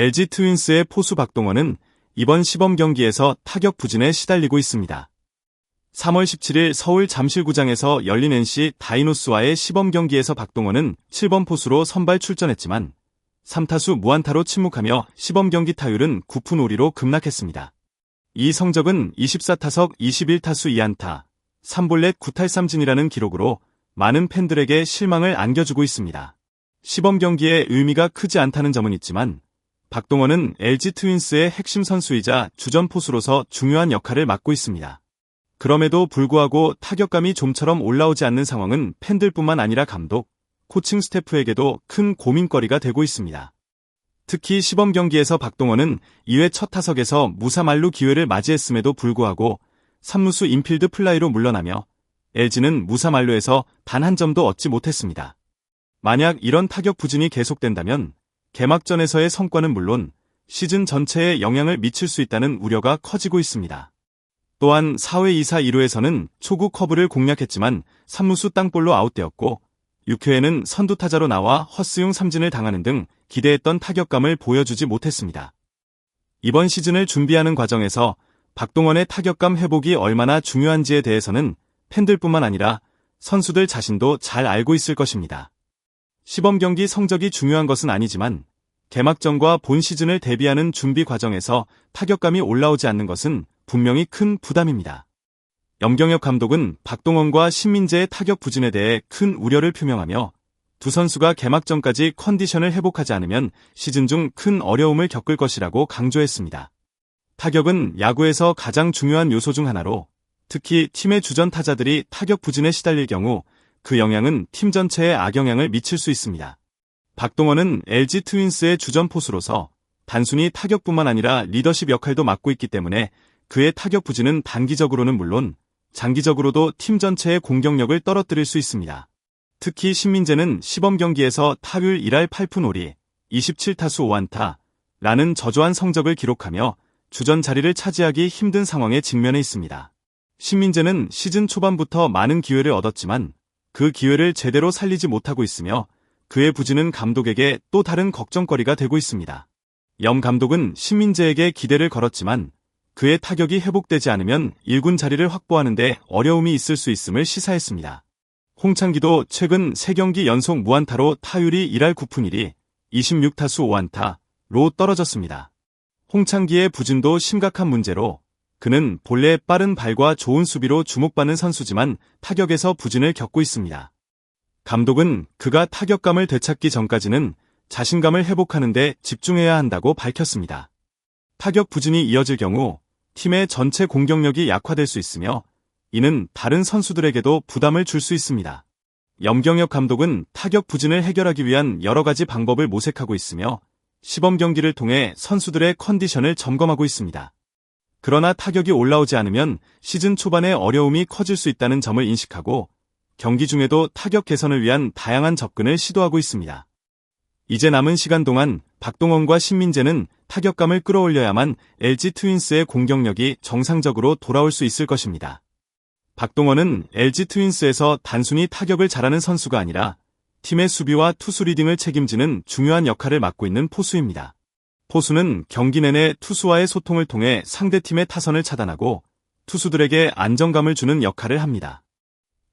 LG 트윈스의 포수 박동원은 이번 시범 경기에서 타격 부진에 시달리고 있습니다. 3월 17일 서울 잠실구장에서 열린 NC 다이노스와의 시범 경기에서 박동원은 7번 포수로 선발 출전했지만 3타수 무안타로 침묵하며 시범 경기 타율은 9푼 5리로 급락했습니다. 이 성적은 24타석 21타수 2안타, 3볼넷 9탈삼진이라는 기록으로 많은 팬들에게 실망을 안겨주고 있습니다. 시범 경기에 의미가 크지 않다는 점은 있지만 박동원은 LG 트윈스의 핵심 선수이자 주전 포수로서 중요한 역할을 맡고 있습니다. 그럼에도 불구하고 타격감이 좀처럼 올라오지 않는 상황은 팬들뿐만 아니라 감독, 코칭 스태프에게도 큰 고민거리가 되고 있습니다. 특히 시범 경기에서 박동원은 2회 첫 타석에서 무사만루 기회를 맞이했음에도 불구하고 3루수 인필드 플라이로 물러나며 LG는 무사만루에서 단 한 점도 얻지 못했습니다. 만약 이런 타격 부진이 계속된다면 개막전에서의 성과는 물론 시즌 전체에 영향을 미칠 수 있다는 우려가 커지고 있습니다. 또한 4회 2사 1루에서는 초구 커브를 공략했지만 3루수 땅볼로 아웃되었고 6회에는 선두타자로 나와 헛스윙 삼진을 당하는 등 기대했던 타격감을 보여주지 못했습니다. 이번 시즌을 준비하는 과정에서 박동원의 타격감 회복이 얼마나 중요한지에 대해서는 팬들뿐만 아니라 선수들 자신도 잘 알고 있을 것입니다. 시범 경기 성적이 중요한 것은 아니지만 개막전과 본 시즌을 대비하는 준비 과정에서 타격감이 올라오지 않는 것은 분명히 큰 부담입니다. 염경엽 감독은 박동원과 신민재의 타격 부진에 대해 큰 우려를 표명하며 두 선수가 개막전까지 컨디션을 회복하지 않으면 시즌 중 큰 어려움을 겪을 것이라고 강조했습니다. 타격은 야구에서 가장 중요한 요소 중 하나로 특히 팀의 주전 타자들이 타격 부진에 시달릴 경우 그 영향은 팀 전체에 악영향을 미칠 수 있습니다. 박동원은 LG 트윈스의 주전 포수로서 단순히 타격뿐만 아니라 리더십 역할도 맡고 있기 때문에 그의 타격 부진은 단기적으로는 물론 장기적으로도 팀 전체의 공격력을 떨어뜨릴 수 있습니다. 특히 신민재는 시범 경기에서 타율 1할 8푼 5리, 27타수 5안타 라는 저조한 성적을 기록하며 주전 자리를 차지하기 힘든 상황에 직면해 있습니다. 신민재는 시즌 초반부터 많은 기회를 얻었지만 그 기회를 제대로 살리지 못하고 있으며 그의 부진은 감독에게 또 다른 걱정거리가 되고 있습니다. 염 감독은 신민재에게 기대를 걸었지만 그의 타격이 회복되지 않으면 1군 자리를 확보하는 데 어려움이 있을 수 있음을 시사했습니다. 홍창기도 최근 3경기 연속 무안타로 타율이 1할 9푼 1리, 26타수 5안타로 떨어졌습니다. 홍창기의 부진도 심각한 문제로 그는 본래 빠른 발과 좋은 수비로 주목받는 선수지만 타격에서 부진을 겪고 있습니다. 감독은 그가 타격감을 되찾기 전까지는 자신감을 회복하는 데 집중해야 한다고 밝혔습니다. 타격 부진이 이어질 경우 팀의 전체 공격력이 약화될 수 있으며 이는 다른 선수들에게도 부담을 줄 수 있습니다. 염경엽 감독은 타격 부진을 해결하기 위한 여러 가지 방법을 모색하고 있으며 시범 경기를 통해 선수들의 컨디션을 점검하고 있습니다. 그러나 타격이 올라오지 않으면 시즌 초반에 어려움이 커질 수 있다는 점을 인식하고 경기 중에도 타격 개선을 위한 다양한 접근을 시도하고 있습니다. 이제 남은 시간 동안 박동원과 신민재는 타격감을 끌어올려야만 LG 트윈스의 공격력이 정상적으로 돌아올 수 있을 것입니다. 박동원은 LG 트윈스에서 단순히 타격을 잘하는 선수가 아니라 팀의 수비와 투수 리딩을 책임지는 중요한 역할을 맡고 있는 포수입니다. 포수는 경기 내내 투수와의 소통을 통해 상대팀의 타선을 차단하고 투수들에게 안정감을 주는 역할을 합니다.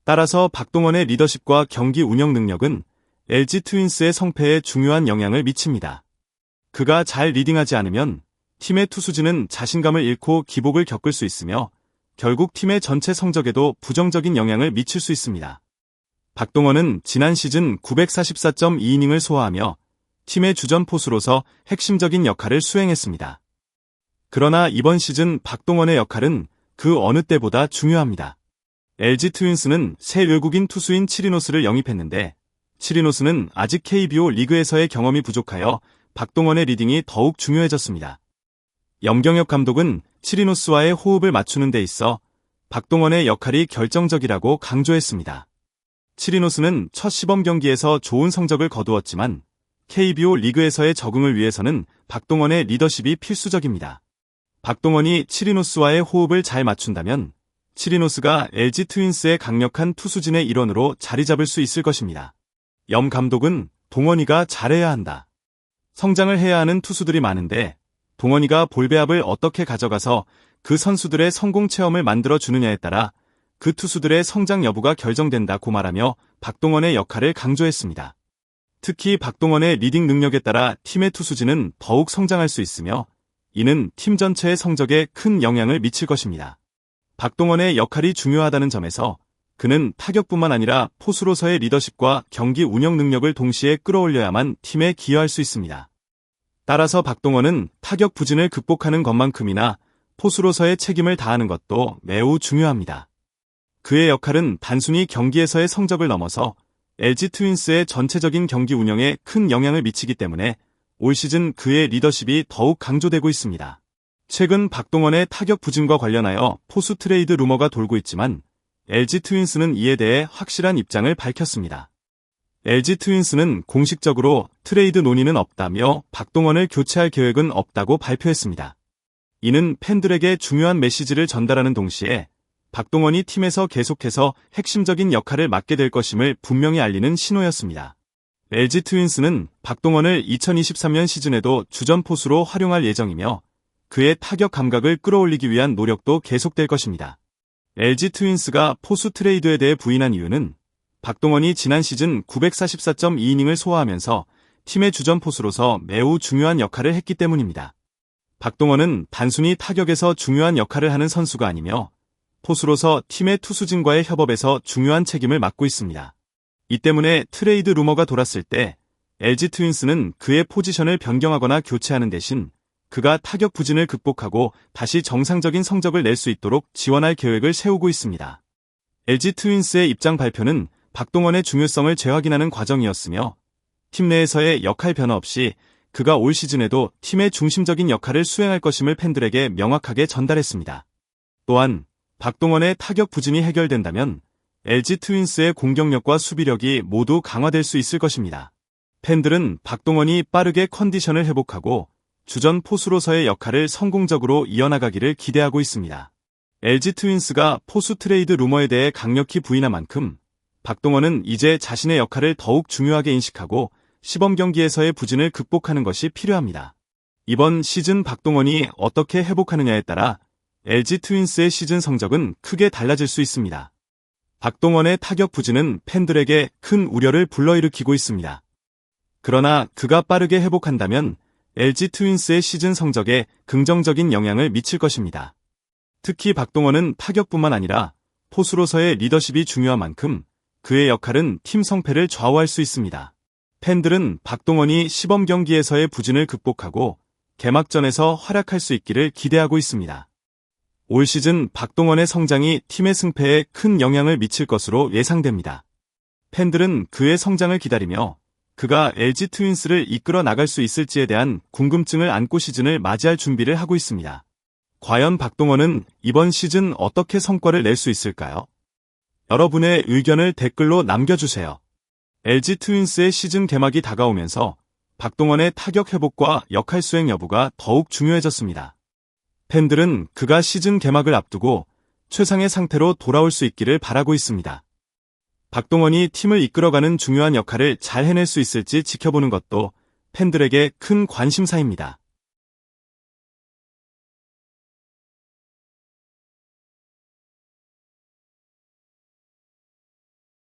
따라서 박동원의 리더십과 경기 운영 능력은 LG 트윈스의 성패에 중요한 영향을 미칩니다. 그가 잘 리딩하지 않으면 팀의 투수진은 자신감을 잃고 기복을 겪을 수 있으며 결국 팀의 전체 성적에도 부정적인 영향을 미칠 수 있습니다. 박동원은 지난 시즌 944.2이닝을 소화하며 팀의 주전 포수로서 핵심적인 역할을 수행했습니다. 그러나 이번 시즌 박동원의 역할은 그 어느 때보다 중요합니다. LG 트윈스는 새 외국인 투수인 치리노스를 영입했는데 치리노스는 아직 KBO 리그에서의 경험이 부족하여 박동원의 리딩이 더욱 중요해졌습니다. 염경엽 감독은 치리노스와의 호흡을 맞추는 데 있어 박동원의 역할이 결정적이라고 강조했습니다. 치리노스는 첫 시범 경기에서 좋은 성적을 거두었지만 KBO 리그에서의 적응을 위해서는 박동원의 리더십이 필수적입니다. 박동원이 치리노스와의 호흡을 잘 맞춘다면 치리노스가 LG 트윈스의 강력한 투수진의 일원으로 자리 잡을 수 있을 것입니다. 염 감독은 동원이가 잘해야 한다. 성장을 해야 하는 투수들이 많은데 동원이가 볼배합을 어떻게 가져가서 그 선수들의 성공 체험을 만들어 주느냐에 따라 그 투수들의 성장 여부가 결정된다고 말하며 박동원의 역할을 강조했습니다. 특히 박동원의 리딩 능력에 따라 팀의 투수진은 더욱 성장할 수 있으며 이는 팀 전체의 성적에 큰 영향을 미칠 것입니다. 박동원의 역할이 중요하다는 점에서 그는 타격뿐만 아니라 포수로서의 리더십과 경기 운영 능력을 동시에 끌어올려야만 팀에 기여할 수 있습니다. 따라서 박동원은 타격 부진을 극복하는 것만큼이나 포수로서의 책임을 다하는 것도 매우 중요합니다. 그의 역할은 단순히 경기에서의 성적을 넘어서 LG 트윈스의 전체적인 경기 운영에 큰 영향을 미치기 때문에 올 시즌 그의 리더십이 더욱 강조되고 있습니다. 최근 박동원의 타격 부진과 관련하여 포수 트레이드 루머가 돌고 있지만 LG 트윈스는 이에 대해 확실한 입장을 밝혔습니다. LG 트윈스는 공식적으로 트레이드 논의는 없다며 박동원을 교체할 계획은 없다고 발표했습니다. 이는 팬들에게 중요한 메시지를 전달하는 동시에 박동원이 팀에서 계속해서 핵심적인 역할을 맡게 될 것임을 분명히 알리는 신호였습니다. LG 트윈스는 박동원을 2023년 시즌에도 주전 포수로 활용할 예정이며 그의 타격 감각을 끌어올리기 위한 노력도 계속될 것입니다. LG 트윈스가 포수 트레이드에 대해 부인한 이유는 박동원이 지난 시즌 944.2이닝을 소화하면서 팀의 주전 포수로서 매우 중요한 역할을 했기 때문입니다. 박동원은 단순히 타격에서 중요한 역할을 하는 선수가 아니며 포수로서 팀의 투수진과의 협업에서 중요한 책임을 맡고 있습니다. 이 때문에 트레이드 루머가 돌았을 때 LG 트윈스는 그의 포지션을 변경하거나 교체하는 대신 그가 타격 부진을 극복하고 다시 정상적인 성적을 낼 수 있도록 지원할 계획을 세우고 있습니다. LG 트윈스의 입장 발표는 박동원의 중요성을 재확인하는 과정이었으며 팀 내에서의 역할 변화 없이 그가 올 시즌에도 팀의 중심적인 역할을 수행할 것임을 팬들에게 명확하게 전달했습니다. 또한 박동원의 타격 부진이 해결된다면 LG 트윈스의 공격력과 수비력이 모두 강화될 수 있을 것입니다. 팬들은 박동원이 빠르게 컨디션을 회복하고 주전 포수로서의 역할을 성공적으로 이어나가기를 기대하고 있습니다. LG 트윈스가 포수 트레이드 루머에 대해 강력히 부인한 만큼 박동원은 이제 자신의 역할을 더욱 중요하게 인식하고 시범 경기에서의 부진을 극복하는 것이 필요합니다. 이번 시즌 박동원이 어떻게 회복하느냐에 따라 LG 트윈스의 시즌 성적은 크게 달라질 수 있습니다. 박동원의 타격 부진은 팬들에게 큰 우려를 불러일으키고 있습니다. 그러나 그가 빠르게 회복한다면 LG 트윈스의 시즌 성적에 긍정적인 영향을 미칠 것입니다. 특히 박동원은 타격뿐만 아니라 포수로서의 리더십이 중요한 만큼 그의 역할은 팀 성패를 좌우할 수 있습니다. 팬들은 박동원이 시범 경기에서의 부진을 극복하고 개막전에서 활약할 수 있기를 기대하고 있습니다. 올 시즌 박동원의 성장이 팀의 승패에 큰 영향을 미칠 것으로 예상됩니다. 팬들은 그의 성장을 기다리며 그가 LG 트윈스를 이끌어 나갈 수 있을지에 대한 궁금증을 안고 시즌을 맞이할 준비를 하고 있습니다. 과연 박동원은 이번 시즌 어떻게 성과를 낼 수 있을까요? 여러분의 의견을 댓글로 남겨주세요. LG 트윈스의 시즌 개막이 다가오면서 박동원의 타격 회복과 역할 수행 여부가 더욱 중요해졌습니다. 팬들은 그가 시즌 개막을 앞두고 최상의 상태로 돌아올 수 있기를 바라고 있습니다. 박동원이 팀을 이끌어가는 중요한 역할을 잘 해낼 수 있을지 지켜보는 것도 팬들에게 큰 관심사입니다.